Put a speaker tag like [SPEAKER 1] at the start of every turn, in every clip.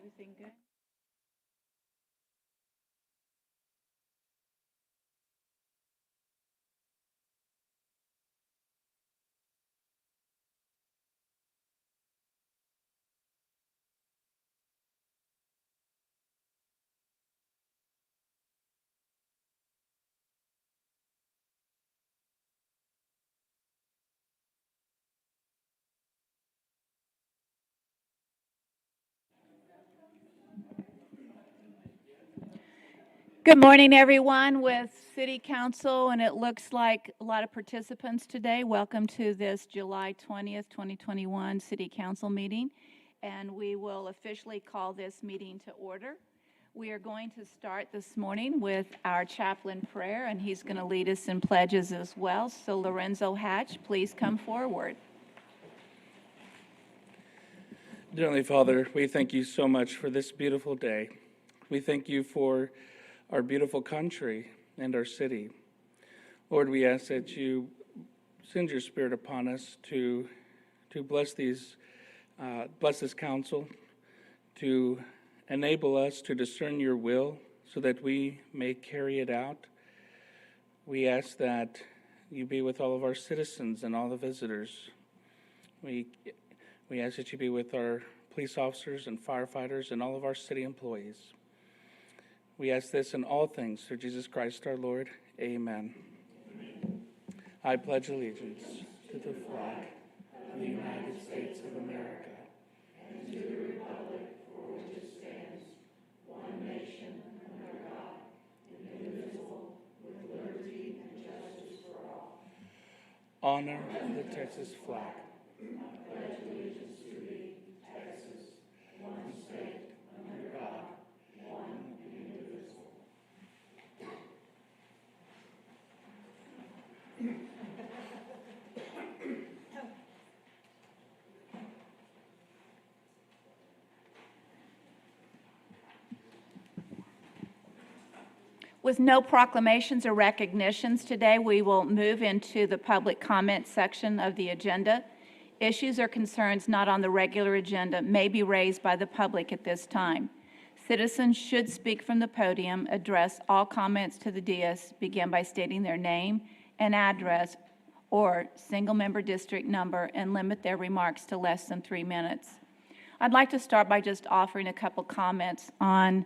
[SPEAKER 1] Everything good? Good morning, everyone, with City Council, and it looks like a lot of participants today. Welcome to this July 20th, 2021 City Council meeting, and we will officially call this meeting to order. We are going to start this morning with our chaplain prayer, and he's going to lead us in pledges as well. So Lorenzo Hatch, please come forward.
[SPEAKER 2] Dear Heavenly Father, we thank you so much for this beautiful day. We thank you for our beautiful country and our city. Lord, we ask that you send your Spirit upon us to bless this council, to enable us to discern your will so that we may carry it out. We ask that you be with all of our citizens and all the visitors. We ask that you be with our police officers and firefighters and all of our city employees. We ask this in all things through Jesus Christ our Lord. Amen. I pledge allegiance to the flag of the United States of America and to the republic for which it stands, one nation, under God, indivisible, with liberty and justice for all. Honor the Texas flag. I pledge allegiance to thee, Texas, one state, under God, one and indivisible.
[SPEAKER 1] With no proclamations or recognitions today, we will move into the public comment section of the agenda. Issues or concerns not on the regular agenda may be raised by the public at this time. Citizens should speak from the podium, address all comments to the dais, begin by stating their name and address or single-member district number, and limit their remarks to less than 3 minutes. I'd like to start by just offering a couple comments on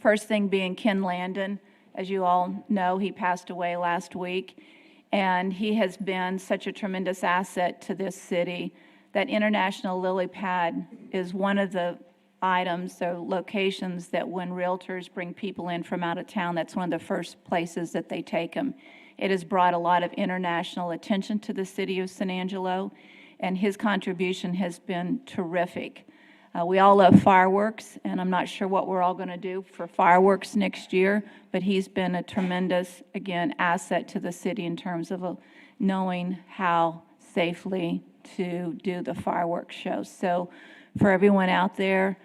[SPEAKER 1] first thing being Ken Landon. As you all know, he passed away last week, and he has been such a tremendous asset to this city. That International Lily Pad is one of the items or locations that when realtors bring people in from out of town, that's one of the first places that they take them. It has brought a lot of international attention to the city of San Angelo, and his contribution has been terrific. We all love fireworks, and I'm not sure what we're all going to do for fireworks next year, but he's been a tremendous, again, asset to the city in terms of knowing how safely to do the fireworks show. So for everyone out there,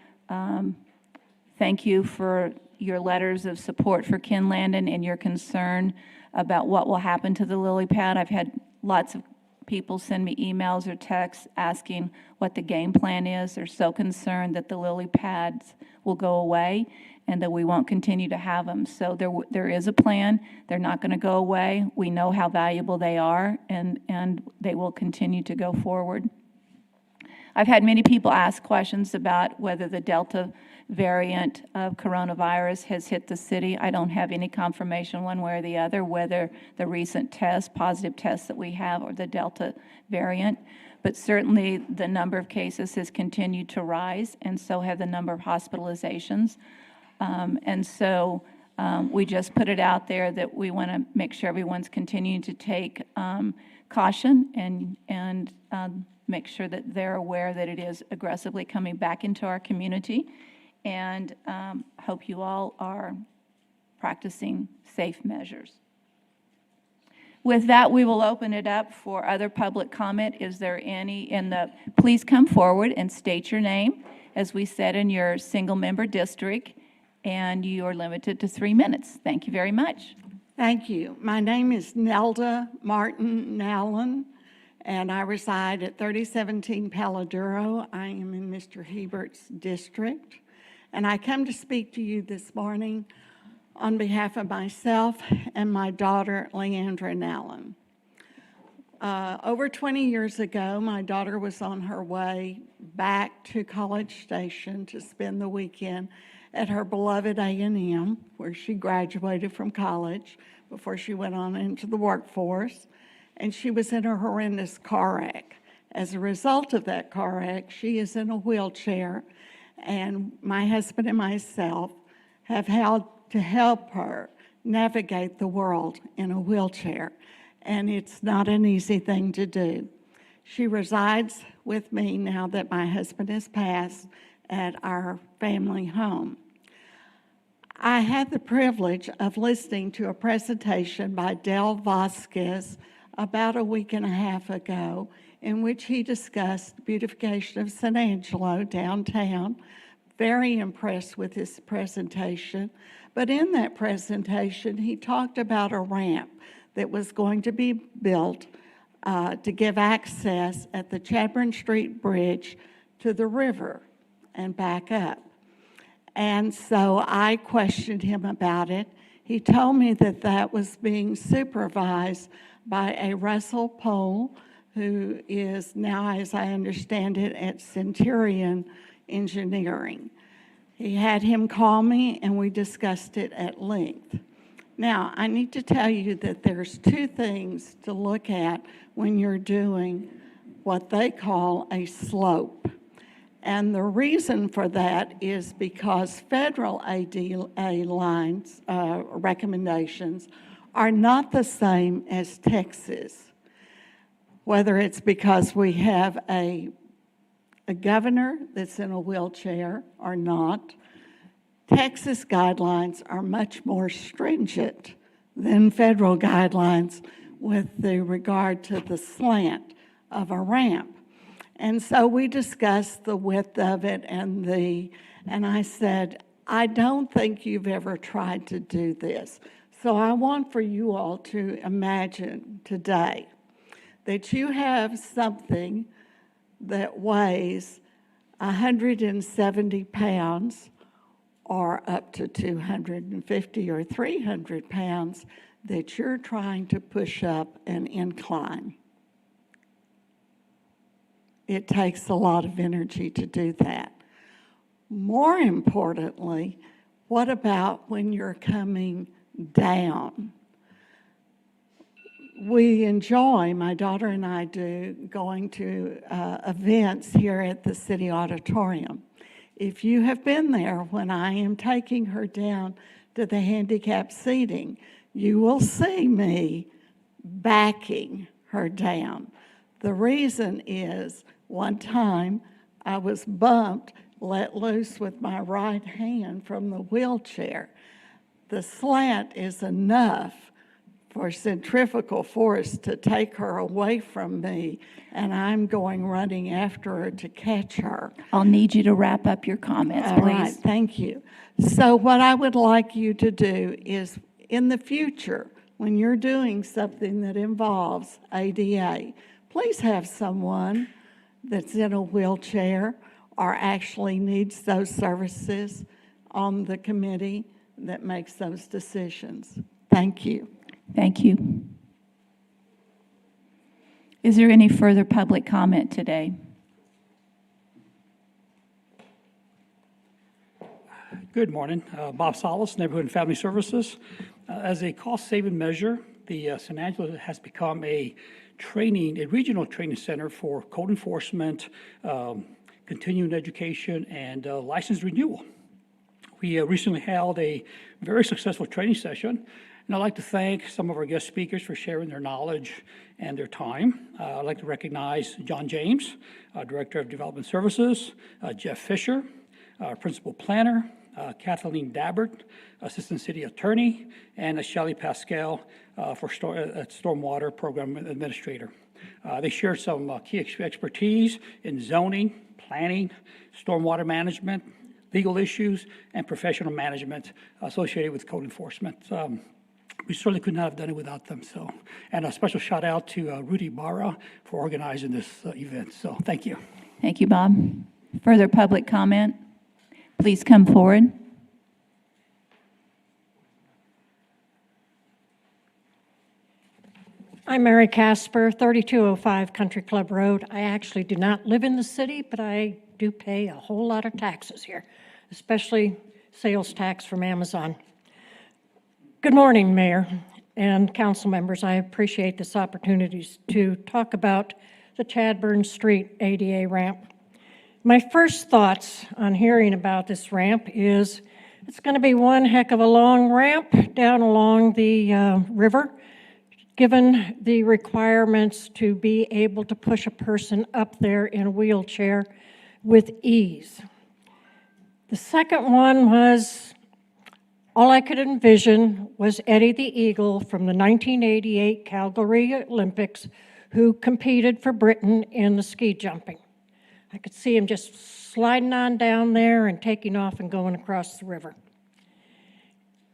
[SPEAKER 1] thank you for your letters of support for Ken Landon and your concern about what will happen to the lily pad. I've had lots of people send me emails or texts asking what the game plan is. They're so concerned that the lily pads will go away and that we won't continue to have them. So there is a plan. They're not going to go away. We know how valuable they are, and they will continue to go forward. I've had many people ask questions about whether the Delta variant of coronavirus has hit the city. I don't have any confirmation one way or the other whether the recent positive tests that we have are the Delta variant, but certainly the number of cases has continued to rise, and so have the number of hospitalizations. We just put it out there that we want to make sure everyone's continuing to take caution and make sure that they're aware that it is aggressively coming back into our community, and hope you all are practicing safe measures. With that, we will open it up for other public comment. Is there any please come forward and state your name, as we said, in your single-member district, and you are limited to 3 minutes. Thank you very much.
[SPEAKER 3] Thank you. My name is Nelda Martin Nallen, and I reside at 3017 Paladuro. I am in Mr. Hebert's district, and I come to speak to you this morning on behalf of myself and my daughter, Leandra Allen. Over 20 years ago, my daughter was on her way back to College Station to spend the weekend at her beloved A&M, where she graduated from college before she went on into the workforce, and she was in a horrendous car wreck. As a result of that car wreck, she is in a wheelchair, and my husband and myself have had to help her navigate the world in a wheelchair, and it's not an easy thing to do. She resides with me now that my husband has passed at our family home. I had the privilege of listening to a presentation by Del Vasquez about a week and a half ago, in which he discussed beautification of San Angelo downtown. Very impressed with his presentation. But in that presentation, he talked about a ramp that was going to be built to give access at the Chadbourne Street Bridge to the river and back up. And so I questioned him about it. He told me that that was being supervised by a Russell Pohl, who is now, as I understand it, at Centurion Engineering. He had him call me, and we discussed it at length. Now, I need to tell you that there's two things to look at when you're doing what they call a slope. And the reason for that is because federal ADA lines, recommendations, are not the same as Texas. Whether it's because we have a governor that's in a wheelchair or not, Texas guidelines are much more stringent than federal guidelines with the regard to the slant of a ramp. And so we discussed the width of it and I said, I don't think you've ever tried to do this. So I want for you all to imagine today that you have something that weighs 170 pounds or up to 250 or 300 pounds that you're trying to push up an incline. It takes a lot of energy to do that. More importantly, what about when you're coming down? We enjoy, my daughter and I do, going to events here at the City Auditorium. If you have been there when I am taking her down to the handicap seating, you will see me backing her down. The reason is, one time I was bumped, let loose with my right hand from the wheelchair. The slant is enough for centrifugal force to take her away from me, and I'm going running after her to catch her.
[SPEAKER 1] I'll need you to wrap up your comments,
[SPEAKER 3] All
[SPEAKER 1] please.
[SPEAKER 3] right, thank you. So what I would like you to do is, in the future, when you're doing something that involves ADA, please have someone that's in a wheelchair or actually needs those services on the committee that makes those decisions. Thank you.
[SPEAKER 1] Thank you. Is there any further public comment today?
[SPEAKER 4] Good morning. Bob Salas, Neighborhood and Family Services. As a cost-saving measure, the San Angelo has become a regional training center for code enforcement, continuing education, and license renewal. We recently held a very successful training session, and I'd like to thank some of our guest speakers for sharing their knowledge and their time. I'd like to recognize John James, Director of Development Services, Jeff Fisher, Principal Planner, Kathleen Dabbert, Assistant City Attorney, and Shelley Pascal for Stormwater Program Administrator. They shared some key expertise in zoning, planning, stormwater management, legal issues, and professional management associated with code enforcement. we certainly could not have done it without them. So, and a special shout out to Rudy Barra for organizing this event. So thank you.
[SPEAKER 1] Thank you, Bob. Further public comment? Please come forward.
[SPEAKER 5] I'm Mary Casper, 3205 Country Club Road. I actually do not live in the city, but I do pay a whole lot of taxes here, especially sales tax from Amazon. Good morning, Mayor and council members. I appreciate this opportunity to talk about the Chadburn Street ADA ramp. My first thoughts on hearing about this ramp is it's going to be one heck of a long ramp down along the river, given the requirements to be able to push a person up there in a wheelchair with ease. The second one was, all I could envision was Eddie the Eagle from the 1988 Calgary Olympics, who competed for Britain in the ski jumping. I could see him just sliding on down there and taking off and going across the river.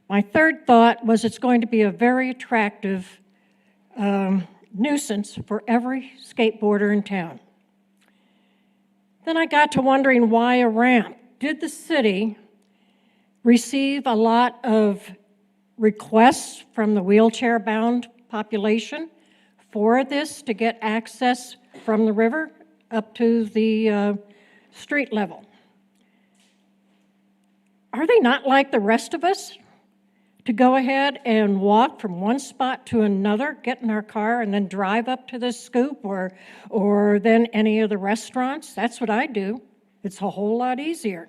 [SPEAKER 5] My third thought was it's going to be a very attractive nuisance for every skateboarder in town. Then I got to wondering, why a ramp? Did the city receive a lot of requests from the wheelchair-bound population for this to get access from the river up to the street level? Are they not like the rest of us to go ahead and walk from one spot to another, get in our car, and then drive up to the Scoop or then any of the restaurants? That's what I do. It's a whole lot easier.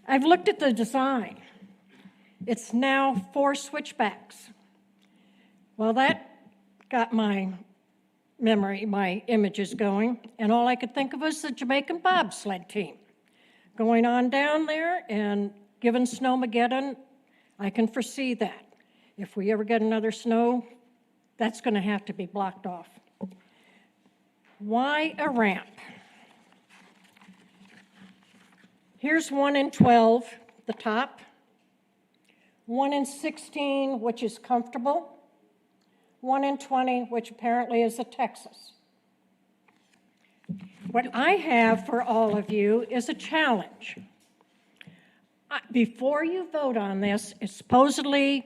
[SPEAKER 5] I've looked at the design. It's now 4 switchbacks. Well, that got my memory, my images going, and all I could think of was the Jamaican bobsled team going on down there, and given Snowmageddon, I can foresee that. If we ever get another snow, that's going to have to be blocked off. Why a ramp? Here's 1 in 12, the top. 1 in 16, which is comfortable. 1 in 20, which apparently is a Texas. What I have for all of you is a challenge. Before you vote on this, supposedly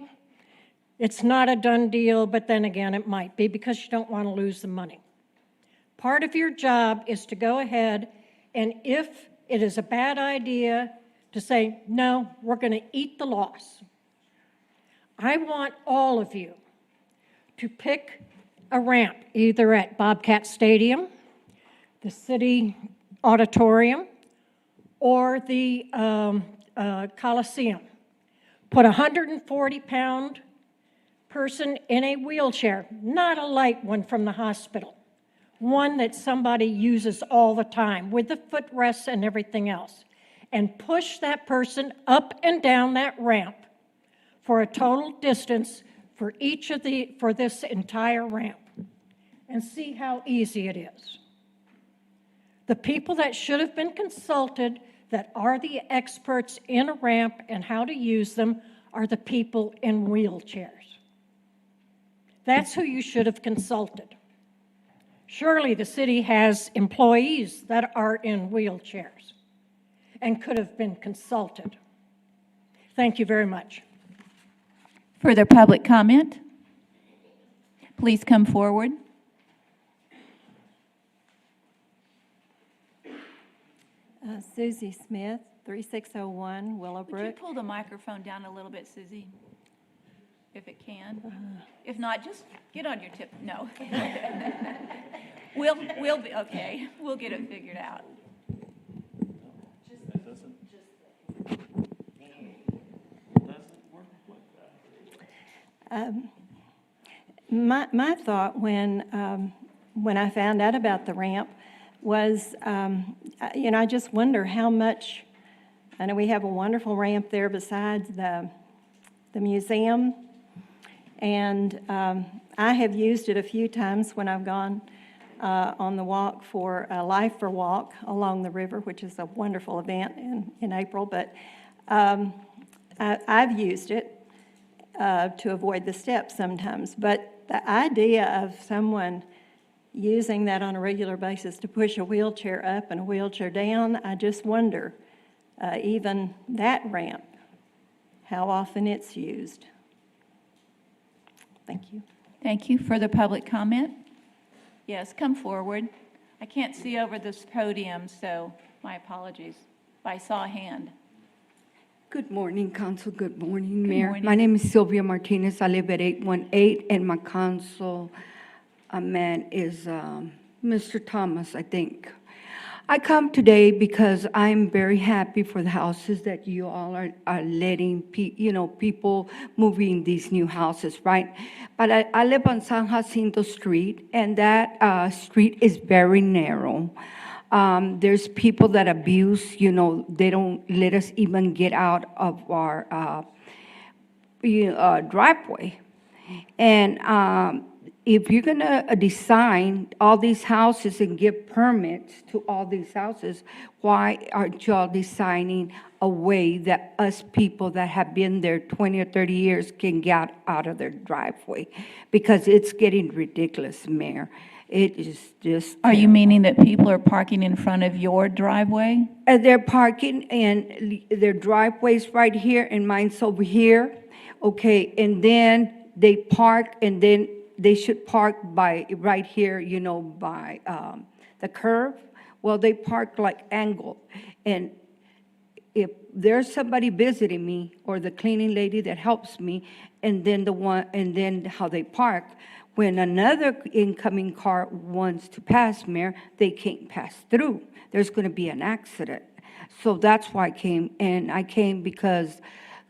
[SPEAKER 5] it's not a done deal, but then again it might be, because you don't want to lose the money. Part of your job is to go ahead, and if it is a bad idea, to say, no, we're going to eat the loss. I want all of you to pick a ramp, either at Bobcat Stadium, the City Auditorium, or the Coliseum. Put a 140-pound person in a wheelchair, not a light one from the hospital, one that somebody uses all the time with the footrests and everything else, and push that person up and down that ramp for a total distance for this entire ramp, and see how easy it is. The people that should have been consulted, that are the experts in a ramp and how to use them, are the people in wheelchairs. That's who you should have consulted. Surely the city has employees that are in wheelchairs and could have been consulted. Thank you very much.
[SPEAKER 1] Further public comment? Please come forward.
[SPEAKER 6] Susie Smith, 3601
[SPEAKER 1] Would you
[SPEAKER 6] Willowbrook.
[SPEAKER 1] pull the microphone down a little bit, Susie? If it can. If not, just get on your tip. No. We'll be, okay. We'll get it figured out.
[SPEAKER 6] My thought when I found out about the ramp was, I just wonder how much. I know we have a wonderful ramp there besides the museum, and I have used it a few times when I've gone on the walk for Life for Walk along the river, which is a wonderful event in April. But I've used it, to avoid the steps sometimes. But the idea of someone using that on a regular basis to push a wheelchair up and a wheelchair down, I just wonder, even that ramp, how often it's used. Thank you.
[SPEAKER 1] Thank you. Further public comment? Yes, come forward. I can't see over this podium, so my apologies. I saw a hand.
[SPEAKER 7] Good morning, Council. Good morning, Mayor.
[SPEAKER 1] morning.
[SPEAKER 7] My name is Sylvia Martinez. I live at 818, and my council man is Mr. Thomas, I think. I come today because I'm very happy for the houses that you all are letting, people moving these new houses, right? But I live on San Jacinto Street, and that street is very narrow. There's people that abuse, they don't let us even get out of our driveway. And if you're gonna design all these houses and give permits to all these houses, why aren't y'all designing a way that us people that have been there 20 or 30 years can get out of their driveway? Because it's getting ridiculous, Mayor. It is just.
[SPEAKER 1] Are you meaning that people are parking in front of your driveway?
[SPEAKER 7] They're parking and their driveway's right here and mine's over here. Okay, and then they park and then they should park by, right here, by the curve. Well, they park like angled. And if there's somebody visiting me or the cleaning lady that helps me, and then how they park, when another incoming car wants to pass, Mayor, they can't pass through. There's going to be an accident. So that's why I came. And I came because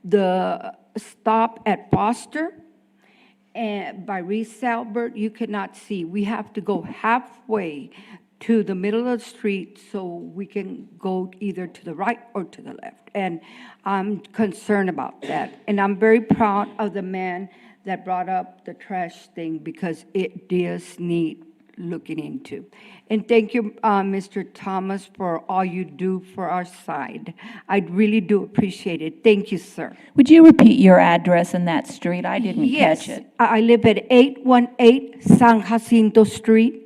[SPEAKER 7] the stop at Foster and by Reese Albert, you cannot see. We have to go halfway to the middle of the street so we can go either to the right or to the left. And I'm concerned about that. And I'm very proud of the man that brought up the trash thing because it does need looking into. And thank you, Mr. Thomas, for all you do for our side. I really do appreciate it. Thank you, sir.
[SPEAKER 1] Would you repeat your address in that street? I didn't catch it.
[SPEAKER 7] I live at 818 San Jacinto Street.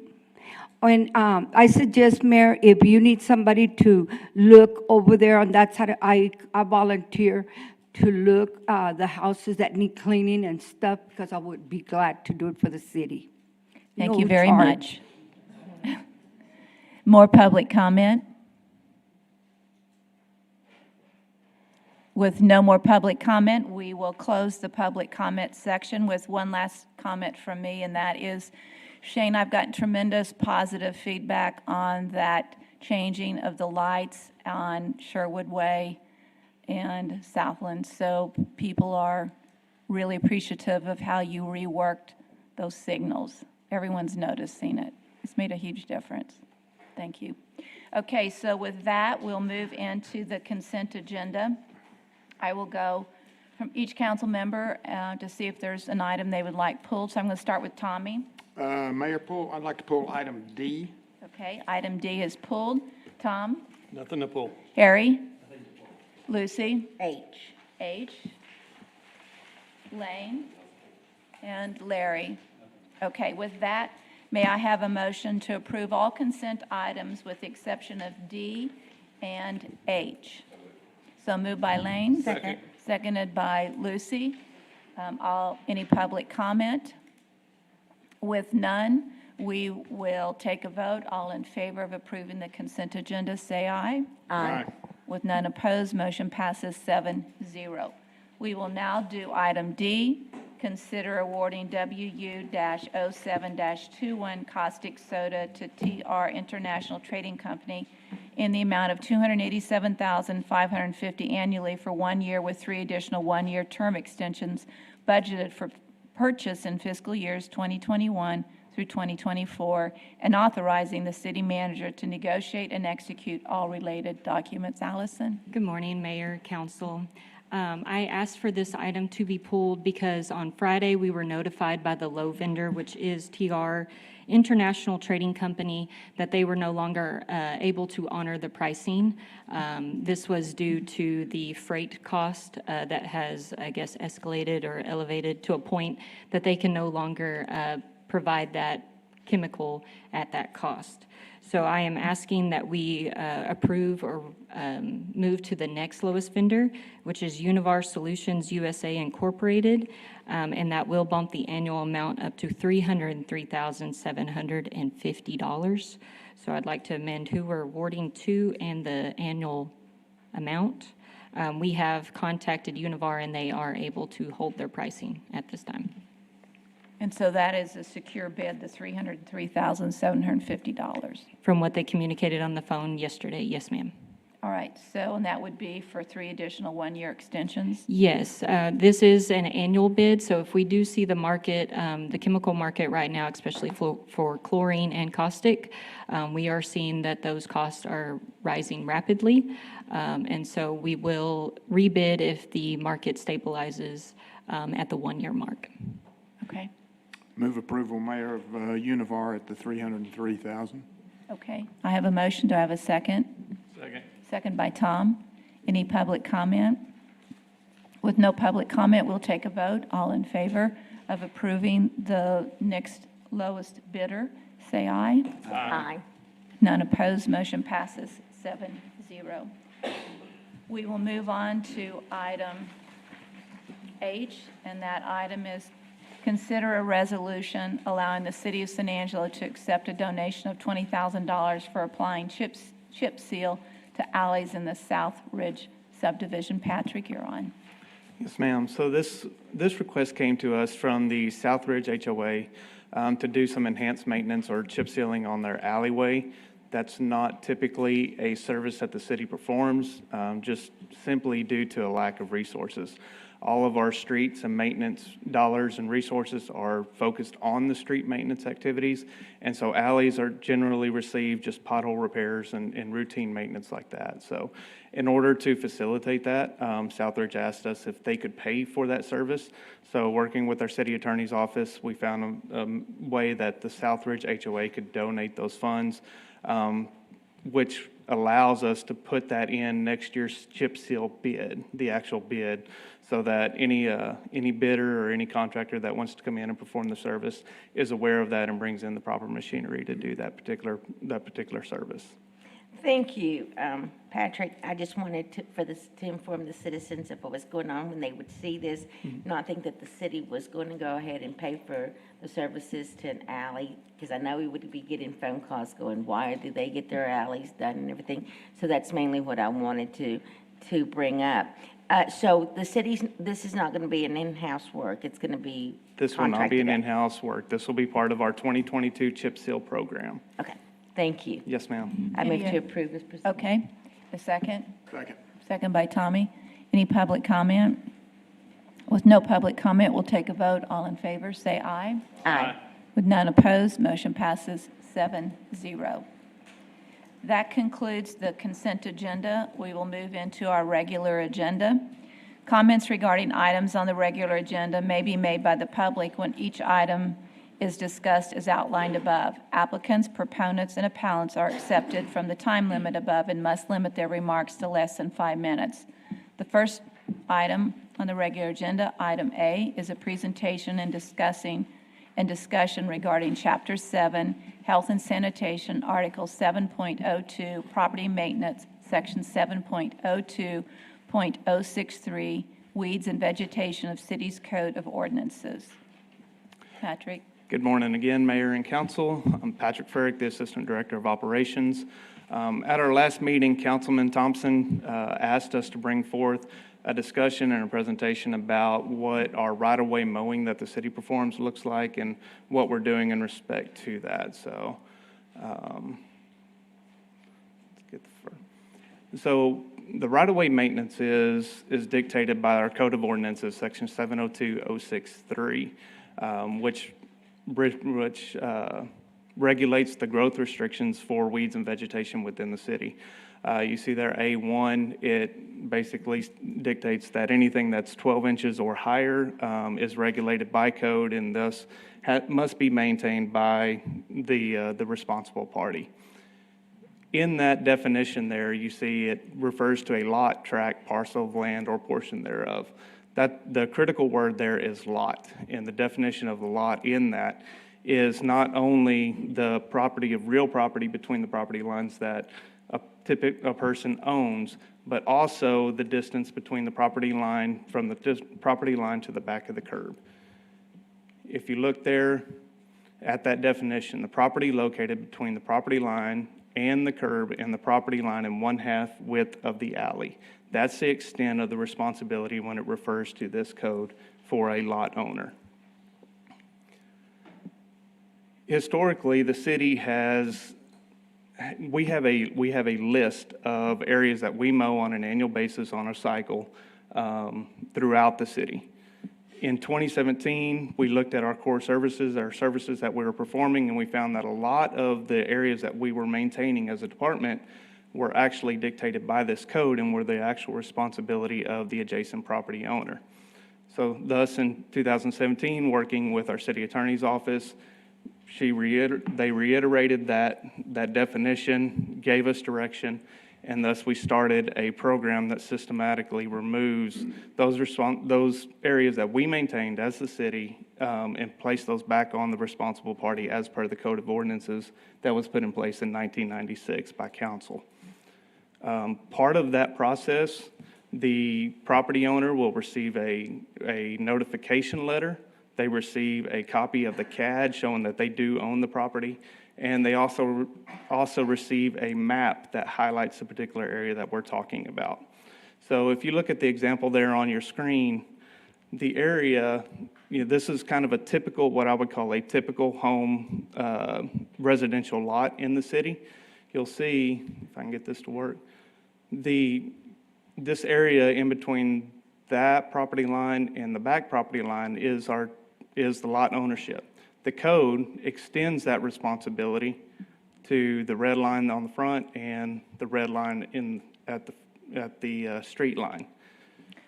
[SPEAKER 7] And I suggest, Mayor, if you need somebody to look over there on that side, I volunteer to look the houses that need cleaning and stuff because I would be glad to do it for the city.
[SPEAKER 1] Thank
[SPEAKER 7] No
[SPEAKER 1] you very
[SPEAKER 7] charge.
[SPEAKER 1] much. More public comment? With no more public comment, we will close the public comment section with one last comment from me, and that is, Shane, I've gotten tremendous positive feedback on that changing of the lights on Sherwood Way and Southland. So people are really appreciative of how you reworked those signals. Everyone's noticing it. It's made a huge difference. Thank you. Okay, so with that, we'll move into the consent agenda. I will go from each council member to see if there's an item they would like pulled. So I'm going to start with Tommy.
[SPEAKER 8] Mayor, I'd like to pull item D.
[SPEAKER 1] Okay, item D is pulled. Tom?
[SPEAKER 9] Nothing to pull.
[SPEAKER 1] Harry? Lucy?
[SPEAKER 7] H.
[SPEAKER 1] H. Lane? And Larry? Okay, with that, may I have a motion to approve all consent items with the exception of D and H? So moved by Lane.
[SPEAKER 9] Second.
[SPEAKER 1] Seconded by Lucy. Any public comment? With none, we will take a vote. All in favor of approving the consent agenda, say aye.
[SPEAKER 8] Aye.
[SPEAKER 1] With none opposed, motion passes 7-0. We will now do item D, consider awarding WU-07-21 caustic soda to TR International Trading Company in the amount of $287,550 annually for 1 year with 3 additional 1-year term extensions budgeted for purchase in fiscal years 2021 through 2024, and authorizing the city manager to negotiate and execute all related documents. Allison?
[SPEAKER 10] Good morning, Mayor, Council.
[SPEAKER 9] I asked for this item to be pulled because on Friday, we were notified by the low vendor, which is TR International Trading Company, that they were no longer able to honor the pricing. This was due to the freight cost that has, I guess, escalated or elevated to a point that they can no longer provide that chemical at that cost. So I am asking that we approve or move to the next lowest vendor, which is Univar Solutions USA Incorporated, and that will bump the annual amount up to $303,750. So I'd like to amend who we're awarding to and the annual amount. We have contacted Univar, and they are able to hold their pricing at this time.
[SPEAKER 1] And so that is a secure bid, the $303,750.
[SPEAKER 9] From what they communicated on the phone yesterday, yes, ma'am.
[SPEAKER 1] All right, so, and that would be for 3 additional one-year extensions?
[SPEAKER 9] Yes, this is an annual bid, so if we do see the market, the chemical market right now, especially for chlorine and caustic, we are seeing that those costs are rising rapidly, and so we will rebid if the market stabilizes at the one-year mark.
[SPEAKER 1] Okay,
[SPEAKER 8] Move approval, Mayor, of Univar at the 303,000.
[SPEAKER 1] okay. I have a motion. Do I have a second?
[SPEAKER 2] Second.
[SPEAKER 1] Second by Tom. Any public comment? With no public comment, we'll take a vote. All in favor of approving the next lowest bidder, say aye.
[SPEAKER 6] Aye.
[SPEAKER 1] None opposed, motion passes 7-0. We will move on to item H, and that item is consider a resolution allowing the city of San Angelo to accept a donation of $20,000 for applying chip seal to alleys in the South Ridge subdivision. Patrick, you're on.
[SPEAKER 10] Yes, ma'am. So this request came to us from the South Ridge HOA to do some enhanced maintenance or chip sealing on their alleyway. That's not typically a service that the city performs, just simply due to a lack of resources. All of our streets and maintenance dollars and resources are focused on the street maintenance activities, and so alleys are generally receive just pothole repairs and routine maintenance like that. So in order to facilitate that, Southridge asked us if they could pay for that service. So working with our city attorney's office, we found a way that the Southridge HOA could donate those funds, which allows us to put that in next year's chip seal bid, the actual bid, so that any bidder or any contractor that wants to come in and perform the service is aware of that and brings in the proper machinery to do that particular service.
[SPEAKER 11] Thank you, Patrick. I just wanted to inform the citizens of what was going on when they would see this, not think that the city was going to go ahead and pay for the services to an alley, because I know we would be getting phone calls going, why do they get their alleys done and everything? So that's mainly what I wanted to bring up. So this is not going to be an in-house work. It's going to be
[SPEAKER 10] This will not be an
[SPEAKER 11] contracted out.
[SPEAKER 10] in-house work. This will be part of our 2022 chip seal program.
[SPEAKER 11] Okay, thank you.
[SPEAKER 10] Yes, ma'am.
[SPEAKER 11] I move
[SPEAKER 1] Any-
[SPEAKER 11] to approve this procedure.
[SPEAKER 1] Okay, a second?
[SPEAKER 8] Second.
[SPEAKER 1] Second by Tommy. Any public comment? With no public comment, we'll take a vote. All in favor, say aye.
[SPEAKER 11] Aye.
[SPEAKER 1] With none opposed, motion passes 7-0. That concludes the consent agenda. We will move into our regular agenda. Comments regarding items on the regular agenda may be made by the public when each item is discussed as outlined above. Applicants, proponents, and appellants are accepted from the time limit above and must limit their remarks to less than 5 minutes. The first item on the regular agenda, item A, is a presentation and discussion regarding Chapter 7, Health and Sanitation, Article 7.02, Property Maintenance, Section 7.02.063, Weeds and Vegetation of City's Code of Ordinances. Patrick?
[SPEAKER 10] Good morning again, Mayor and Council. I'm Patrick Furrick, the Assistant Director of Operations. At our last meeting, Councilman Thompson asked us to bring forth a discussion and a presentation about what our right-of-way mowing that the city performs looks like and what we're doing in respect to that. So, let's get the first. So the right-of-way maintenance is dictated by our Code of Ordinances, Section 702.063, which regulates the growth restrictions for weeds and vegetation within the city. You see there A1, it basically dictates that anything that's 12 inches or higher is regulated by code and thus must be maintained by the responsible party. In that definition there, you see it refers to a lot, tract, parcel of land, or portion thereof. That the critical word there is lot, and the definition of the lot in that is not only the property of real property between the property lines that a person owns, but also the distance between the property line from the property line to the back of the curb. If you look there at that definition, the property located between the property line and the curb and the property line in 1/2 width of the alley. That's the extent of the responsibility when it refers to this code for a lot owner. Historically, the city we have a list of areas that we mow on an annual basis on a cycle throughout the city. In 2017, we looked at our core services, our services that we were performing, and we found that a lot of the areas that we were maintaining as a department were actually dictated by this code and were the actual responsibility of the adjacent property owner. So thus, in 2017, working with our city attorney's office, they reiterated that definition, gave us direction, and thus we started a program that systematically removes those areas that we maintained as the city and place those back on the responsible party as per the Code of Ordinances that was put in place in 1996 by council. Part of that process, the property owner will receive a notification letter. They receive a copy of the CAD showing that they do own the property, and they also receive a map that highlights the particular area that we're talking about. So if you look at the example there on your screen, the area, this is kind of a typical, what I would call a typical home residential lot in the city. You'll see, if I can get this to work, this area in between that property line and the back property line is the lot ownership. The code extends that responsibility to the red line on the front and the red line at the street line.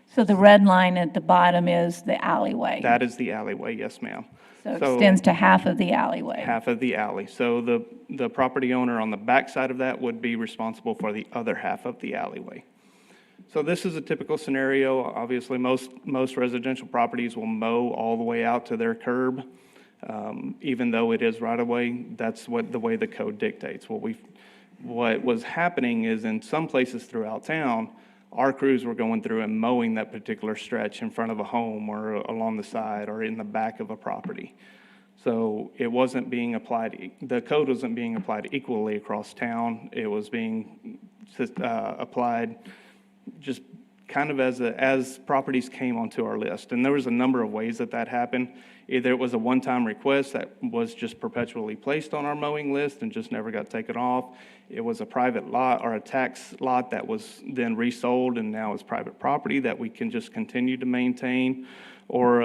[SPEAKER 1] So the red line at the bottom is the alleyway.
[SPEAKER 10] That is the alleyway, yes, ma'am.
[SPEAKER 1] So it extends to half of the alleyway.
[SPEAKER 10] Half of the alley. So the property owner on the back side of that would be responsible for the other half of the alleyway. So this is a typical scenario. Obviously, most residential properties will mow all the way out to their curb. Even though it is right-of-way, that's the way the code dictates. What was happening is in some places throughout town, our crews were going through and mowing that particular stretch in front of a home or along the side or in the back of a property. So it wasn't being applied, the code wasn't being applied equally across town. It was being applied just kind of as properties came onto our list. And there was a number of ways that happened. Either it was a one-time request that was just perpetually placed on our mowing list and just never got taken off. It was a private lot or a tax lot that was then resold and now is private property that we can just continue to maintain. Or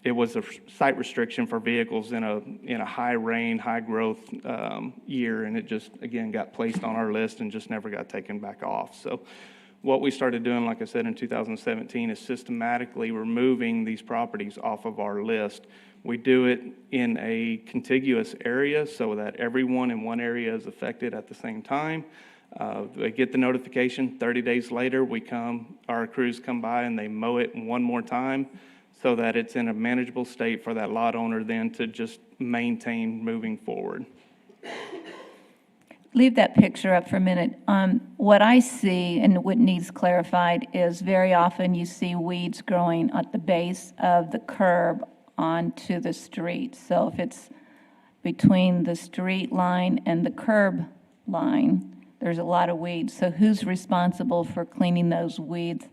[SPEAKER 10] it was a site restriction for vehicles in a high rain, high growth year, and it just, again, got placed on our list and just never got taken back off. So what we started doing, like I said, in 2017 is systematically removing these properties off of our list. We do it in a contiguous area so that everyone in one area is affected at the same time. They get the notification. 30 days later, our crews come by and they mow it one more time so that it's in a manageable state for that lot owner then to just maintain moving forward.
[SPEAKER 1] Leave that picture up for a minute. What I see and what needs clarified is very often you see weeds growing at the base of the curb onto the street. So if it's between the street line and the curb line, there's a lot of weeds. So who's responsible for cleaning those weeds?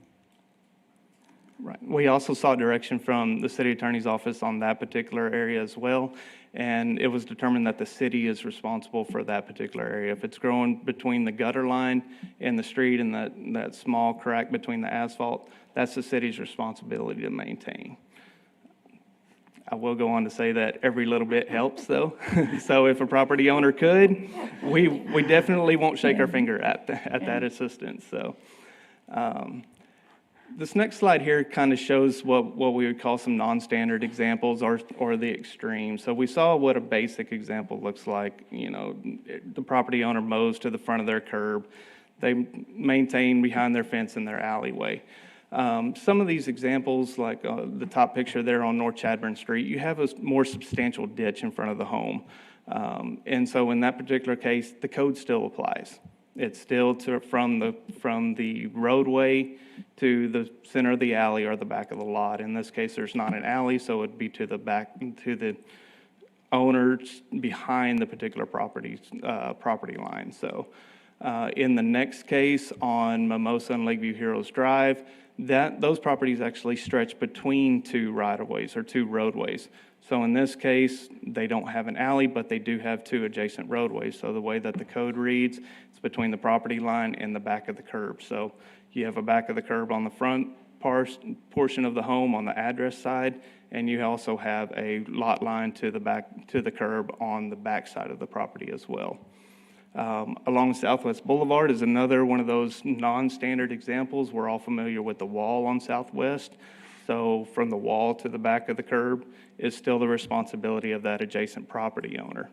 [SPEAKER 10] Right. We also sought direction from the city attorney's office on that particular area as well, and it was determined that the city is responsible for that particular area. If it's growing between the gutter line and the street and that small crack between the asphalt, that's the city's responsibility to maintain. I will go on to say that every little bit helps, though. So if a property owner could, we definitely won't shake our finger at that assistance. So this next slide here kind of shows what we would call some non-standard examples or the extremes. So we saw what a basic example looks like. You know, the property owner mows to the front of their curb. They maintain behind their fence in their alleyway. Some of these examples, like the top picture there on North Chadburn Street, you have a more substantial ditch in front of the home. And so in that particular case, the code still applies. It's still from the roadway to the center of the alley or the back of the lot. In this case, there's not an alley, so it'd be to the back, to the owners behind the particular property line. So in the next case on Mimosa and Lakeview Heroes Drive, those properties actually stretch between two right-of-ways or two roadways. So in this case, they don't have an alley, but they do have two adjacent roadways. So the way that the code reads, it's between the property line and the back of the curb. So you have a back of the curb on the front portion of the home on the address side, and you also have a lot line to the back, to the curb on the back side of the property as well. Along Southwest Boulevard is another one of those non-standard examples. We're all familiar with the wall on Southwest. So from the wall to the back of the curb is still the responsibility of that adjacent property owner.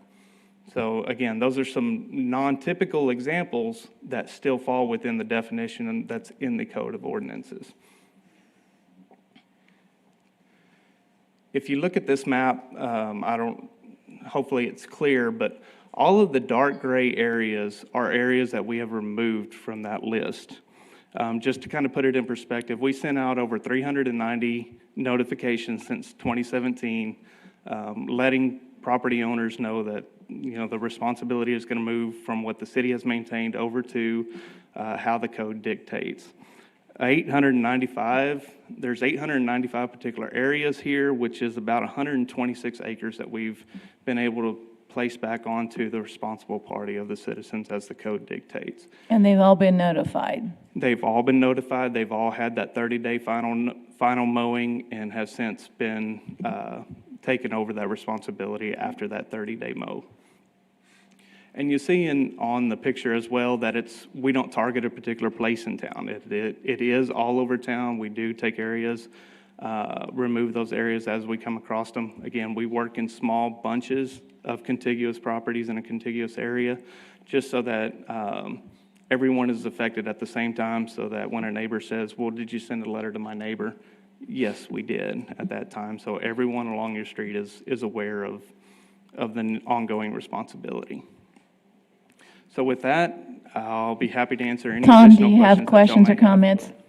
[SPEAKER 10] So again, those are some non-typical examples that still fall within the definition that's in the Code of Ordinances. If you look at this map, hopefully it's clear, but all of the dark gray areas are areas that we have removed from that list. Just to kind of put it in perspective, we sent out over 390 notifications since 2017, letting property owners know that, you know, the responsibility is going to move from what the city has maintained over to how the code dictates. 895, there's 895 particular areas here, which is about 126 acres that we've been able to place back onto the responsible party of the citizens as the code dictates.
[SPEAKER 1] And they've all been notified.
[SPEAKER 10] They've all been notified. They've all had that 30-day final mowing and have since been taken over that responsibility after that 30-day mow. And you see on the picture as well that we don't target a particular place in town. It is all over town. We do take areas, remove those areas as we come across them. Again, we work in small bunches of contiguous properties in a contiguous area, just so that everyone is affected at the same time, so that when a neighbor says, well, did you send a letter to my neighbor? Yes, we did at that time. So everyone along your street is aware of the ongoing responsibility. So with that, I'll be happy to answer any
[SPEAKER 1] Tom, do
[SPEAKER 10] additional
[SPEAKER 1] you have questions or
[SPEAKER 10] that y'all may have.
[SPEAKER 1] comments?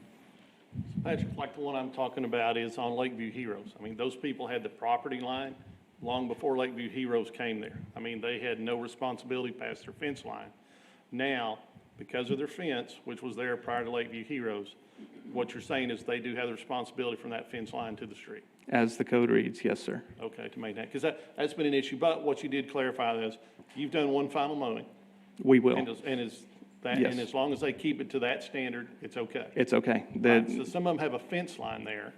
[SPEAKER 12] Patrick, like the one I'm talking about is on Lakeview Heroes. I mean, those people had the property line long before Lakeview Heroes came there. I mean, they had no responsibility past their fence line. Now, because of their fence, which was there prior to Lakeview Heroes, what you're saying is they do have the responsibility from that fence line to the street.
[SPEAKER 10] As the code reads, yes, sir.
[SPEAKER 12] Okay, to maintain, because that's been an issue. But what you did clarify is you've done one final mowing.
[SPEAKER 10] We will.
[SPEAKER 12] And as long as they keep it to that standard, it's okay.
[SPEAKER 10] It's okay.
[SPEAKER 12] Right, so some of them have a fence line there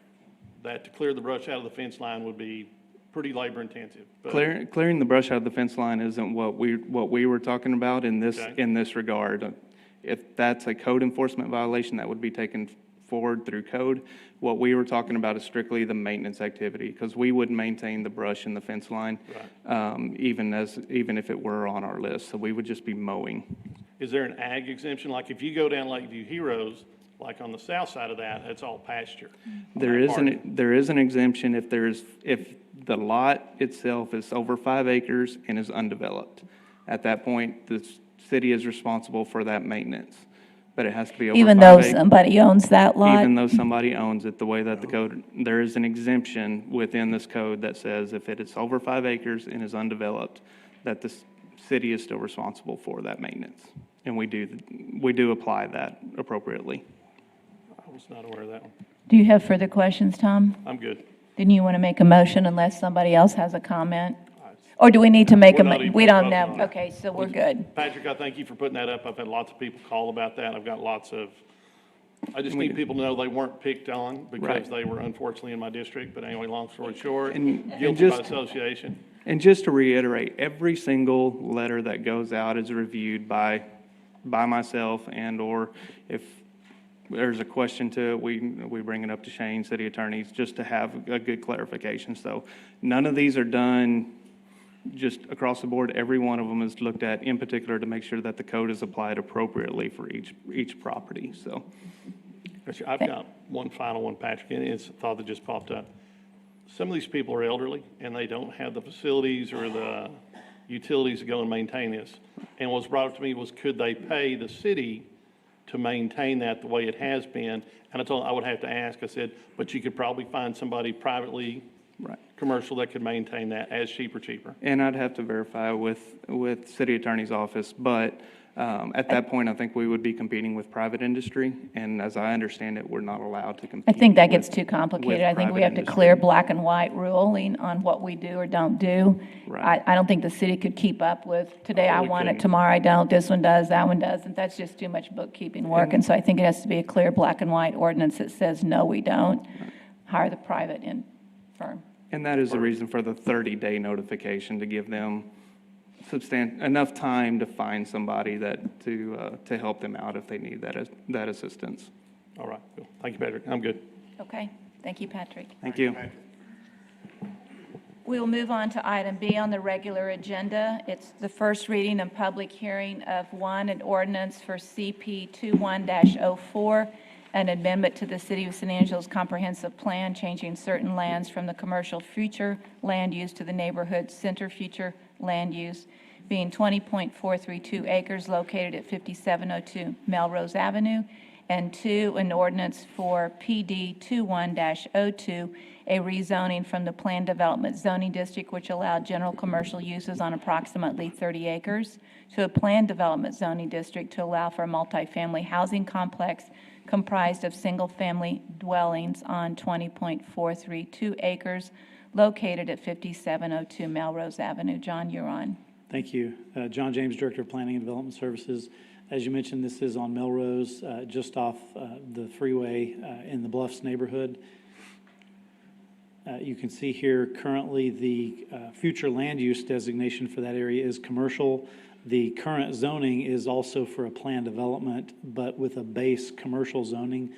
[SPEAKER 12] that to clear the brush out of the fence line would be pretty labor intensive. But
[SPEAKER 10] Clearing the brush out of the fence line isn't what we were talking about in this
[SPEAKER 12] Okay.
[SPEAKER 10] in this regard. If that's a code enforcement violation, that would be taken forward through code. What we were talking about is strictly the maintenance activity, because we would maintain the brush in the fence line, even if it were on our list. So we would just be mowing.
[SPEAKER 12] Is there an ag exemption? Like if you go down Lakeview Heroes, like on the south side of that, it's all pasture.
[SPEAKER 10] There is an exemption if the lot itself is over 5 acres and is undeveloped. At that point, the city is responsible for that maintenance, but it has to be over 5 acres.
[SPEAKER 1] Even though somebody owns that lot?
[SPEAKER 10] Even though somebody owns it, the way that the code, there is an exemption within this code that says if it is over 5 acres and is undeveloped, that the city is still responsible for that maintenance. And we do apply that appropriately.
[SPEAKER 12] I was not aware of that one.
[SPEAKER 1] Do you have further questions, Tom?
[SPEAKER 12] I'm good.
[SPEAKER 1] Didn't you want to make a motion unless somebody else has a comment? Or do we need to make
[SPEAKER 12] We're not even
[SPEAKER 1] we don't
[SPEAKER 12] voting on
[SPEAKER 1] know.
[SPEAKER 12] it.
[SPEAKER 1] Okay, so we're good.
[SPEAKER 12] Patrick, I thank you for putting that up. I've had lots of people call about that. I've got lots of I just need people to know they weren't picked on because
[SPEAKER 10] Right.
[SPEAKER 12] they were unfortunately in my district. But anyway, long story short,
[SPEAKER 10] And
[SPEAKER 12] guilty by
[SPEAKER 10] just-
[SPEAKER 12] association.
[SPEAKER 10] And just to reiterate, every single letter that goes out is reviewed by myself, and/or if there's a question to it, we bring it up to Shane, city attorneys, just to have a good clarification. So none of these are done just across the board. Every one of them is looked at in particular to make sure that the code is applied appropriately for each property, so.
[SPEAKER 12] Actually, I've got one final one, Patrick, and it's a thought that just popped up. Some of these people are elderly, and they don't have the facilities or the utilities to go and maintain this. And what was brought up to me was, could they pay the city to maintain that the way it has been? And I told them I would have to ask. I said, but you could probably find somebody privately,
[SPEAKER 10] Right.
[SPEAKER 12] commercial, that could maintain that as cheaper.
[SPEAKER 10] And I'd have to verify with city attorney's office, but at that point, I think we would be competing with private industry, and as I understand it, we're not allowed to compete.
[SPEAKER 1] I think that gets
[SPEAKER 10] with-
[SPEAKER 1] too
[SPEAKER 10] with
[SPEAKER 1] complicated. I think we
[SPEAKER 10] private
[SPEAKER 1] have to
[SPEAKER 10] industry.
[SPEAKER 1] clear black and white ruling on what we do or don't do.
[SPEAKER 10] Right.
[SPEAKER 1] I don't think the city could keep up with, today I
[SPEAKER 10] we
[SPEAKER 1] want it,
[SPEAKER 10] couldn't.
[SPEAKER 1] tomorrow I don't, this one does, that one doesn't. That's just too much bookkeeping work. And so I think it has to be a clear black and white ordinance that says, no, we don't. Hire the private firm.
[SPEAKER 10] And that is the reason for the 30-day notification, to give them enough time to find somebody to help them out if they need that assistance.
[SPEAKER 12] All right, cool. Thank you, Patrick. I'm good.
[SPEAKER 1] Okay, thank you, Patrick.
[SPEAKER 10] Thank you.
[SPEAKER 1] We will move on to item B on the regular agenda. It's the first reading and public hearing of an ordinance for CP 21-04, an amendment to the City of San Angelo's comprehensive plan, changing certain lands from the commercial future land use to the neighborhood center future land use, being 20.432 acres located at 5702 Melrose Avenue, and 2, an ordinance for PD 21-02, a rezoning from the planned development zoning district, which allowed general commercial uses on approximately 30 acres, to a planned development zoning district to allow for a multifamily housing complex comprised of single-family dwellings on 20.432 acres located at 5702 Melrose Avenue. John, you're on.
[SPEAKER 13] Thank you. John James, Director of Planning and Development Services. As you mentioned, this is on Melrose, just off the freeway in the Bluffs neighborhood. You can see here currently the future land use designation for that area is commercial. The current zoning is also for a planned development, but with a base commercial zoning.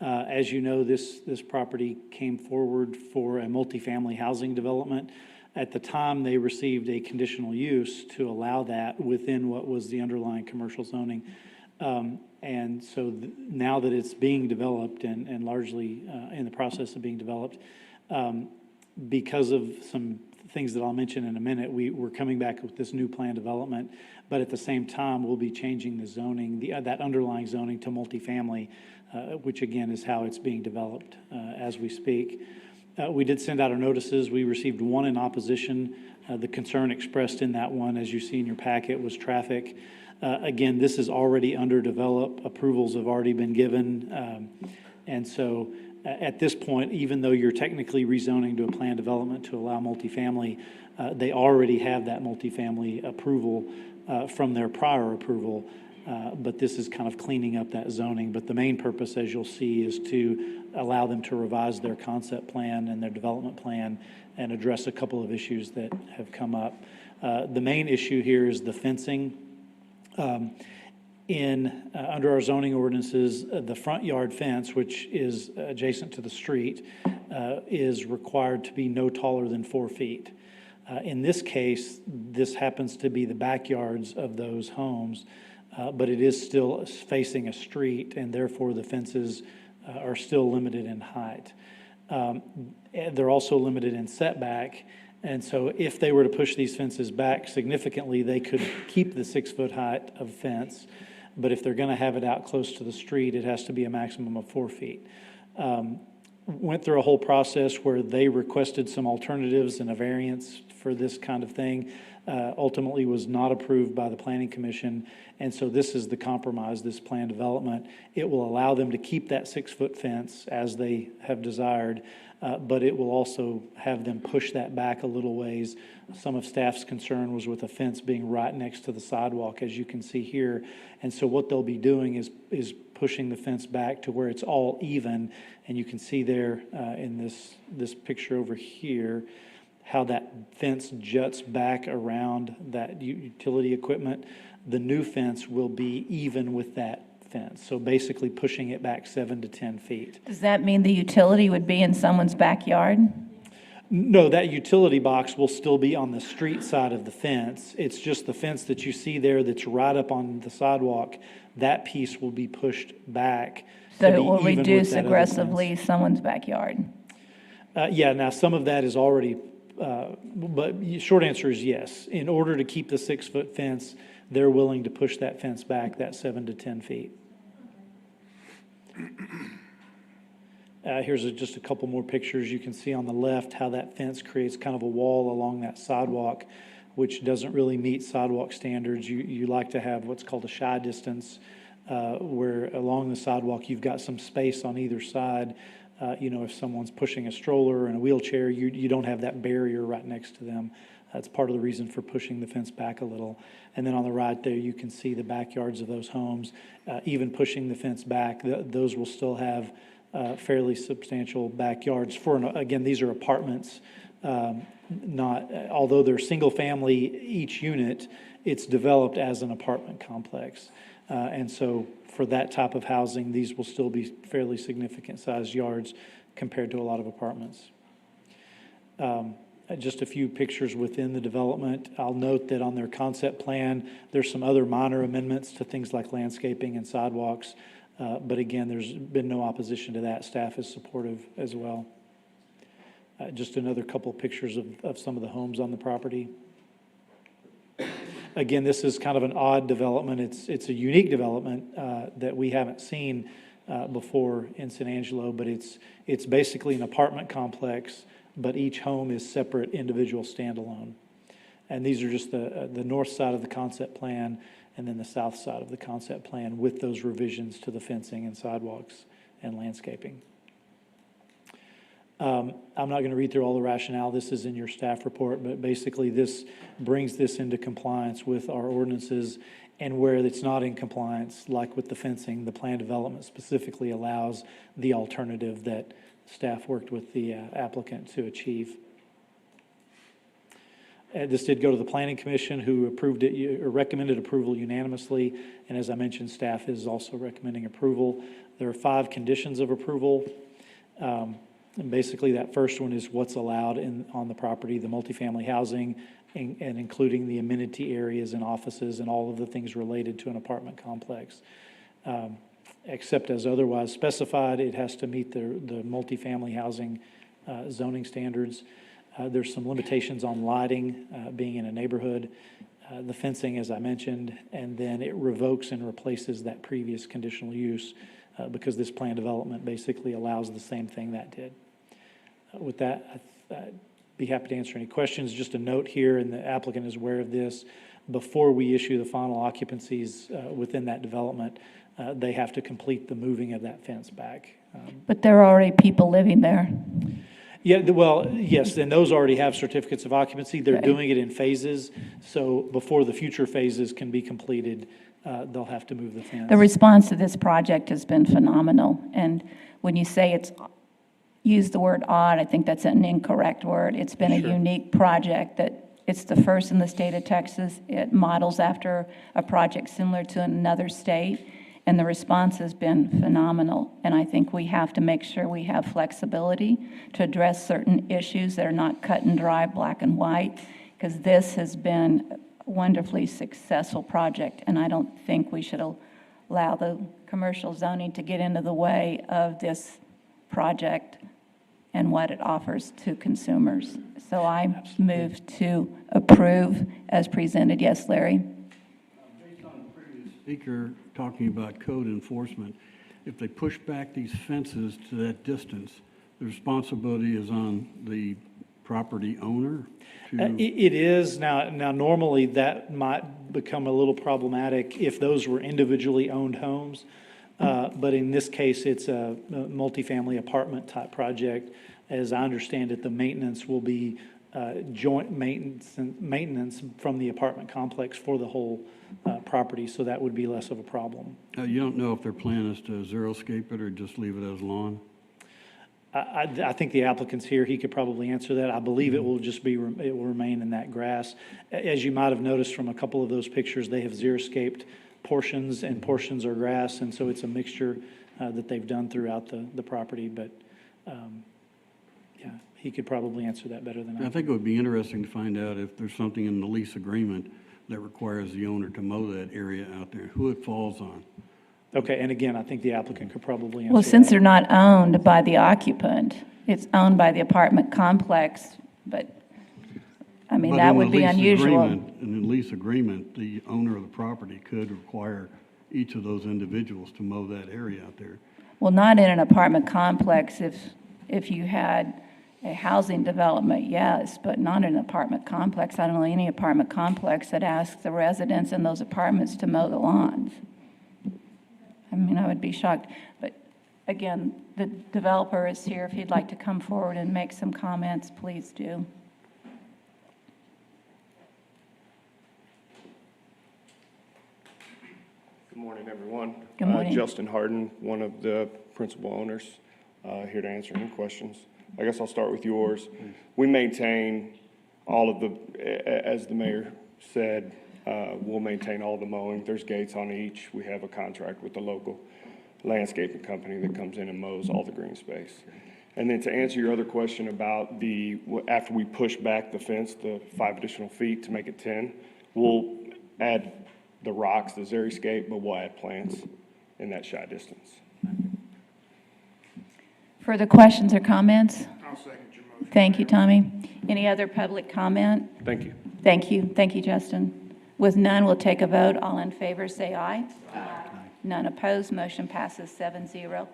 [SPEAKER 13] As you know, this property came forward for a multifamily housing development. At the time, they received a conditional use to allow that within what was the underlying commercial zoning. And so now that it's being developed and largely in the process of being developed, because of some things that I'll mention in a minute, we're coming back with this new plan development, but at the same time, we'll be changing the zoning, that underlying zoning to multifamily, which again is how it's being developed as we speak. We did send out our notices. We received one in opposition. The concern expressed in that one, as you see in your packet, was traffic. Again, this is already underdeveloped. Approvals have already been given. And so at this point, even though you're technically rezoning to a planned development to allow multifamily, they already have that multifamily approval from their prior approval. But this is kind of cleaning up that zoning. But the main purpose, as you'll see, is to allow them to revise their concept plan and their development plan and address a couple of issues that have come up. The main issue here is the fencing. Under our zoning ordinances, the front yard fence, which is adjacent to the street, is required to be no taller than 4 feet. In this case, this happens to be the backyards of those homes, but it is still facing a street, and therefore the fences are still limited in height. They're also limited in setback, and so if they were to push these fences back significantly, they could keep the 6-foot height of fence, but if they're going to have it out close to the street, it has to be a maximum of 4 feet. Went through a whole process where they requested some alternatives and a variance for this kind of thing. Ultimately was not approved by the Planning Commission, and so this is the compromise, this plan development. It will allow them to keep that 6-foot fence as they have desired, but it will also have them push that back a little ways. Some of staff's concern was with a fence being right next to the sidewalk, as you can see here, and so what they'll be doing is pushing the fence back to where it's all even. And you can see there in this picture over here, how that fence juts back around that utility equipment. The new fence will be even with that fence, so basically pushing it back 7 to 10 feet.
[SPEAKER 1] Does that mean the utility would be in someone's backyard?
[SPEAKER 13] No, that utility box will still be on the street side of the fence. It's just the fence that you see there that's right up on the sidewalk, that piece will be pushed back
[SPEAKER 1] So
[SPEAKER 13] to
[SPEAKER 1] it
[SPEAKER 13] be
[SPEAKER 1] will
[SPEAKER 13] even with
[SPEAKER 1] reduce
[SPEAKER 13] that other
[SPEAKER 1] aggressively someone's backyard?
[SPEAKER 13] Yeah, now some of that is already, but short answer is yes. In order to keep the 6-foot fence, they're willing to push that fence back that 7 to 10 feet. Here's just a couple more pictures. You can see on the left how that fence creates kind of a wall along that sidewalk, which doesn't really meet sidewalk standards. You like to have what's called a shy distance, where along the sidewalk you've got some space on either side. If someone's pushing a stroller and a wheelchair, you don't have that barrier right next to them. That's part of the reason for pushing the fence back a little. And then on the right there, you can see the backyards of those homes. Even pushing the fence back, those will still have fairly substantial backyards. Again, these are apartments, although they're single family each unit, it's developed as an apartment complex. And so for that type of housing, these will still be fairly significant sized yards compared to a lot of apartments. Just a few pictures within the development. I'll note that on their concept plan, there's some other minor amendments to things like landscaping and sidewalks. But again, there's been no opposition to that. Staff is supportive as well. Just another couple pictures of some of the homes on the property. Again, this is kind of an odd development. It's a unique development that we haven't seen before in San Angelo, but it's basically an apartment complex, but each home is separate, individual, standalone. And these are just the north side of the concept plan and then the south side of the concept plan with those revisions to the fencing and sidewalks and landscaping. I'm not going to read through all the rationale. This is in your staff report, but basically this brings this into compliance with our ordinances, and where it's not in compliance, like with the fencing, the plan development specifically allows the alternative that staff worked with the applicant to achieve. This did go to the Planning Commission, who approved it or recommended approval unanimously, and as I mentioned, staff is also recommending approval. There are 5 conditions of approval. And basically, that first one is what's allowed on the property, the multifamily housing, and including the amenity areas and offices and all of the things related to an apartment complex. Except as otherwise specified, it has to meet the multifamily housing zoning standards. There's some limitations on lighting, being in a neighborhood, the fencing, as I mentioned, and then it revokes and replaces that previous conditional use because this plan development basically allows the same thing that did. With that, I'd be happy to answer any questions. Just a note here, and the applicant is aware of this, before we issue the final occupancies within that development, they have to complete the moving of that fence back.
[SPEAKER 1] But there are already people living there.
[SPEAKER 13] Yeah, well, yes, and those already have certificates of occupancy. They're
[SPEAKER 1] Okay.
[SPEAKER 13] doing it in phases, so before the future phases can be completed, they'll have to move the fence.
[SPEAKER 1] The response to this project has been phenomenal, and when you say use the word odd, I think that's an incorrect word. It's been a unique project that it's the first in the state of Texas. It models after a project similar to another state, and the response has been phenomenal. And I think we have to make sure we have flexibility to address certain issues that are not cut and dry, black and white, because this has been a wonderfully successful project, and I don't think we should allow the commercial zoning to get into the way of this project and what it offers to consumers. So I move to approve as presented. Yes, Larry?
[SPEAKER 14] Based on the previous speaker talking about code enforcement, if they push back these fences to that distance, the responsibility is on the property owner to...
[SPEAKER 13] It is. Now, normally that might become a little problematic if those were individually owned homes. But in this case, it's a multifamily apartment type project. As I understand it, the maintenance will be joint maintenance from the apartment complex for the whole property, so that would be less of a problem.
[SPEAKER 14] You don't know if their plan is to xeriscape it or just leave it as lawn?
[SPEAKER 13] I think the applicant's here, he could probably answer that. I believe it will just be, it will remain in that grass. As you might have noticed from a couple of those pictures, they have xeriscaped portions and portions are grass, and so it's a mixture that they've done throughout the property, but yeah, he could probably answer that better than I
[SPEAKER 14] I think it would be interesting to find out if there's something in the lease agreement that requires the owner to mow that area out there, who it falls on.
[SPEAKER 13] Okay, and again, I think the applicant could probably answer
[SPEAKER 1] Well, since
[SPEAKER 13] that.
[SPEAKER 1] they're not owned by the occupant, it's owned by the apartment complex, but, I mean,
[SPEAKER 14] But
[SPEAKER 1] that
[SPEAKER 14] in
[SPEAKER 1] would
[SPEAKER 14] the
[SPEAKER 1] be
[SPEAKER 14] lease
[SPEAKER 1] unusual.
[SPEAKER 14] agreement- In the lease agreement, the owner of the property could require each of those individuals to mow that area out there.
[SPEAKER 1] Well, not in an apartment complex. If you had a housing development, yes, but not in an apartment complex. I don't know any apartment complex that asks the residents in those apartments to mow the lawns. I mean, I would be shocked. But again, the developer is here. If he'd like to come forward and make some comments, please do.
[SPEAKER 15] Good morning, everyone.
[SPEAKER 1] Good morning.
[SPEAKER 15] Justin Harden, one of the principal owners, here to answer any questions. I guess I'll start with yours. We maintain all of the, as the mayor said, we'll maintain all the mowing. There's gates on each. We have a contract with the local landscaping company that comes in and mows all the green space. And then to answer your other question about after we push back the fence, the 5 additional feet to make it 10, we'll add the rocks, the xeriscape, but we'll add plants in that shy distance.
[SPEAKER 1] Further questions or comments?
[SPEAKER 8] I'll second your motion.
[SPEAKER 1] Thank you, Tommy. Any other public comment?
[SPEAKER 15] Thank you.
[SPEAKER 1] Thank you. Thank you, Justin. With none, we'll take a vote. All in favor, say aye. Aye. None opposed. Motion passes 7-0.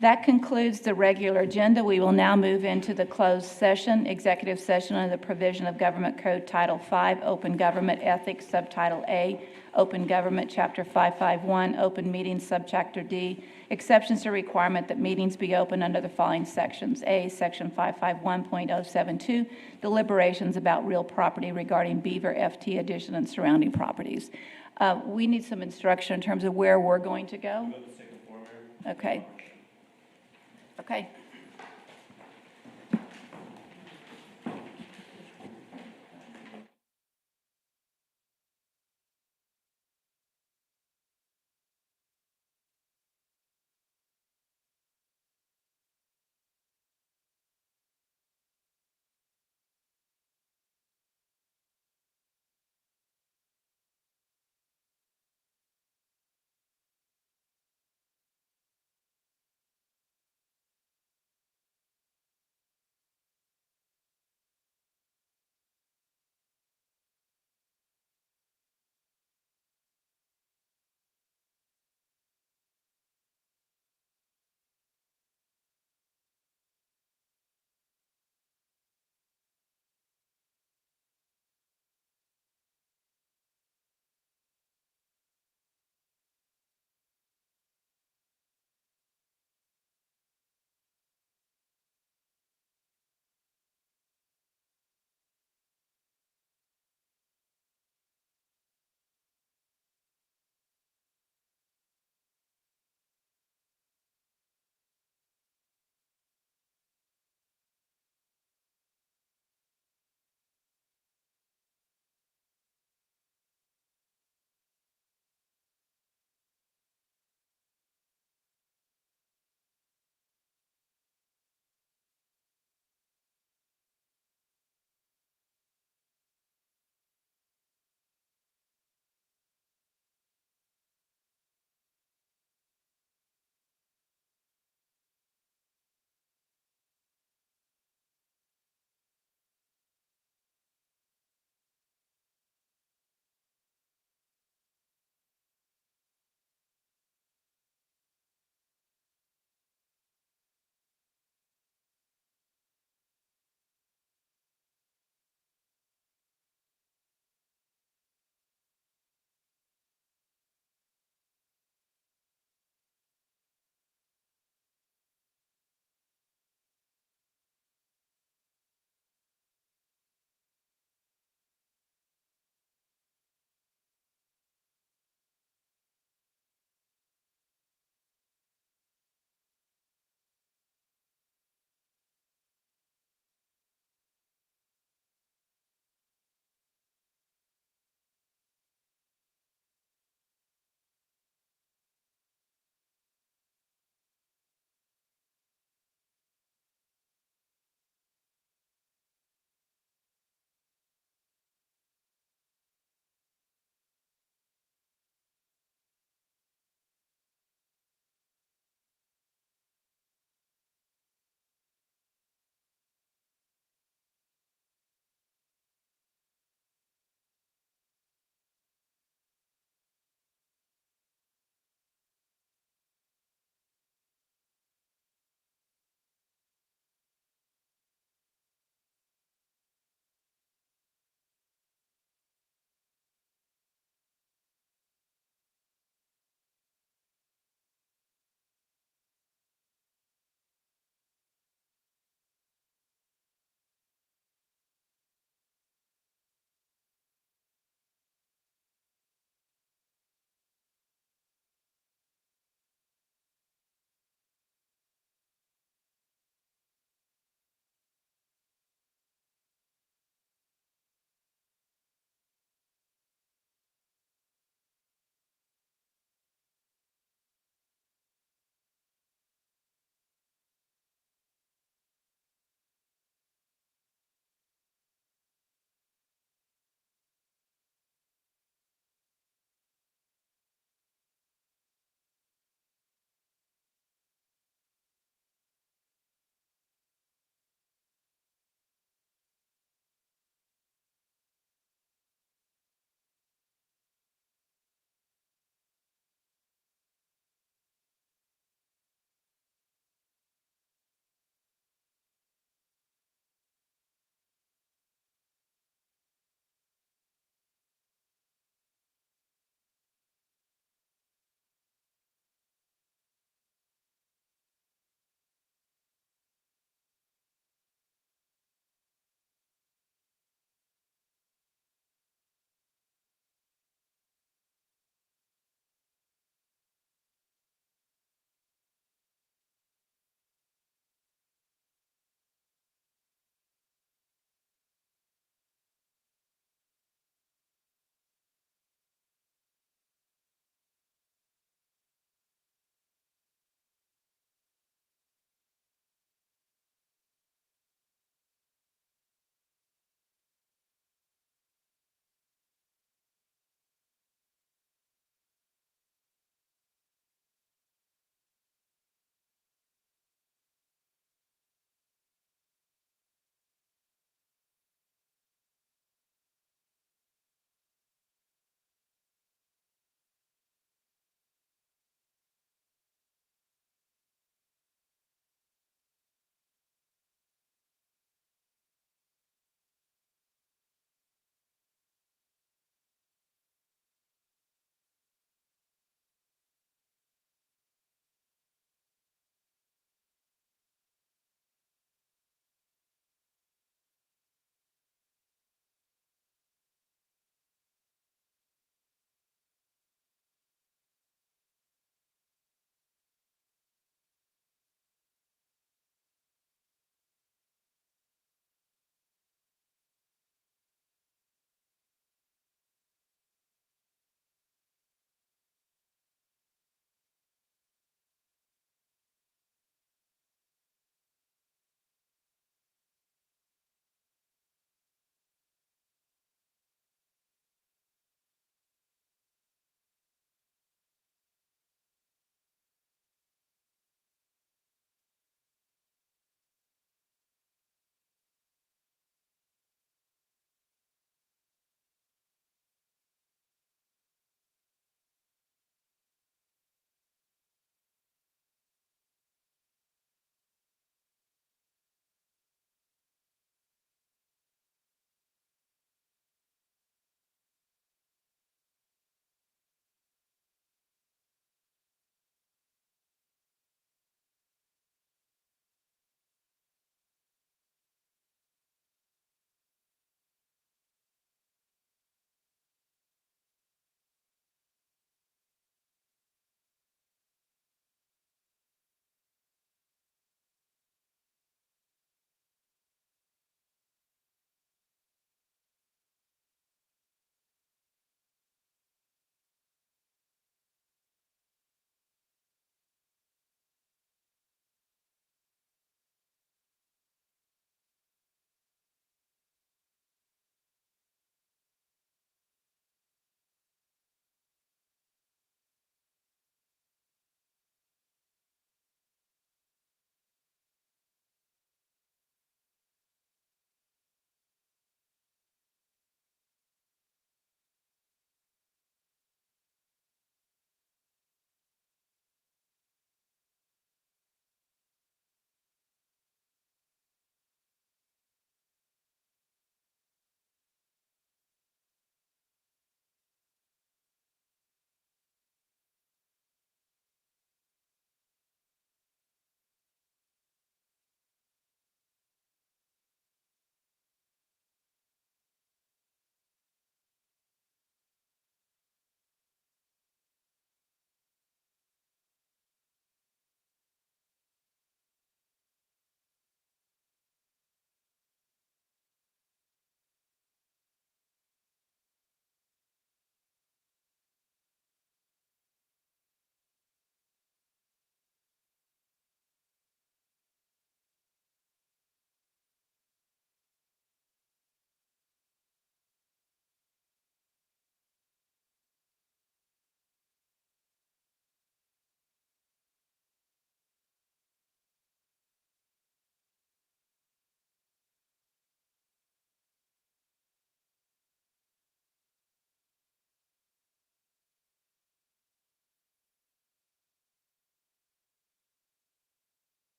[SPEAKER 1] That concludes the regular agenda. We will now move into the closed session, executive session under the provision of Government Code Title V, Open Government Ethics, Subtitle A, Open Government, Chapter 551, Open Meetings, Subchapter D, exceptions to requirement that meetings be open under the following sections. A, Section 551.072, deliberations about real property regarding Beaver FT addition and surrounding properties. We need some instruction in terms of where we're going to go. Okay. Okay.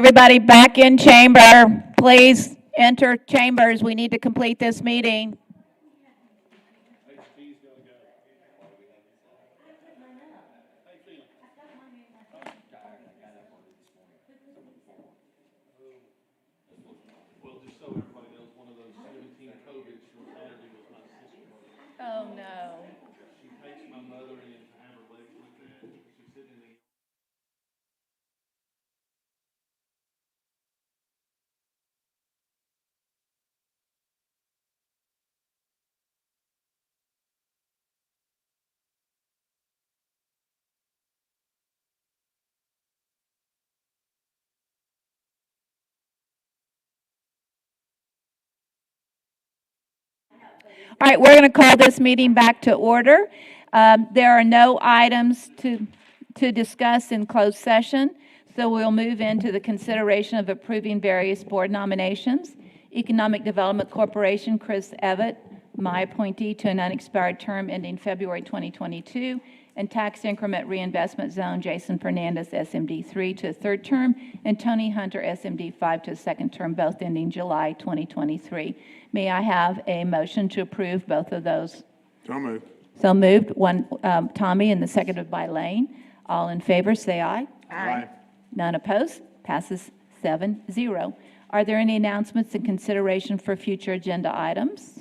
[SPEAKER 1] Everybody back in chamber. Please enter chambers. We need to complete this meeting. Oh, no.
[SPEAKER 12] She takes my mother in to have her legs looked at. She's sitting in the
[SPEAKER 1] All right, we're going to call this meeting back to order. There are no items to discuss in closed session, so we'll move into the consideration of approving various board nominations. Economic Development Corporation, Chris Evett, my appointee to an unexpired term ending February 2022, and Tax Increment Reinvestment Zone, Jason Fernandez, SMD 3 to a third term, and Tony Hunter, SMD 5 to a second term, both ending July 2023. May I have a motion to approve both of those?
[SPEAKER 8] So moved.
[SPEAKER 1] So moved, one, Tommy, and the seconded by Lane. All in favor, say aye.
[SPEAKER 8] Aye.
[SPEAKER 1] None opposed, passes 7-0. Are there any announcements in consideration for future agenda items?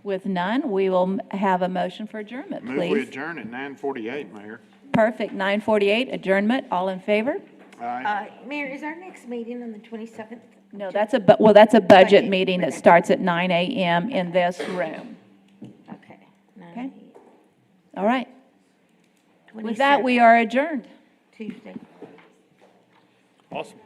[SPEAKER 1] With none, we will have a motion for adjournment,
[SPEAKER 8] Move we
[SPEAKER 1] please.
[SPEAKER 8] adjourn at 9:48, Mayor.
[SPEAKER 1] Perfect, 9:48, adjournment, all in favor?
[SPEAKER 8] Aye.
[SPEAKER 11] Mayor, is our next meeting on the 27th?
[SPEAKER 1] No, that's a, well, that's a budget meeting that starts at 9 a.m. in this room.
[SPEAKER 11] Okay.
[SPEAKER 1] Okay. All right. With that, we are adjourned.
[SPEAKER 11] Tuesday.
[SPEAKER 12] Awesome.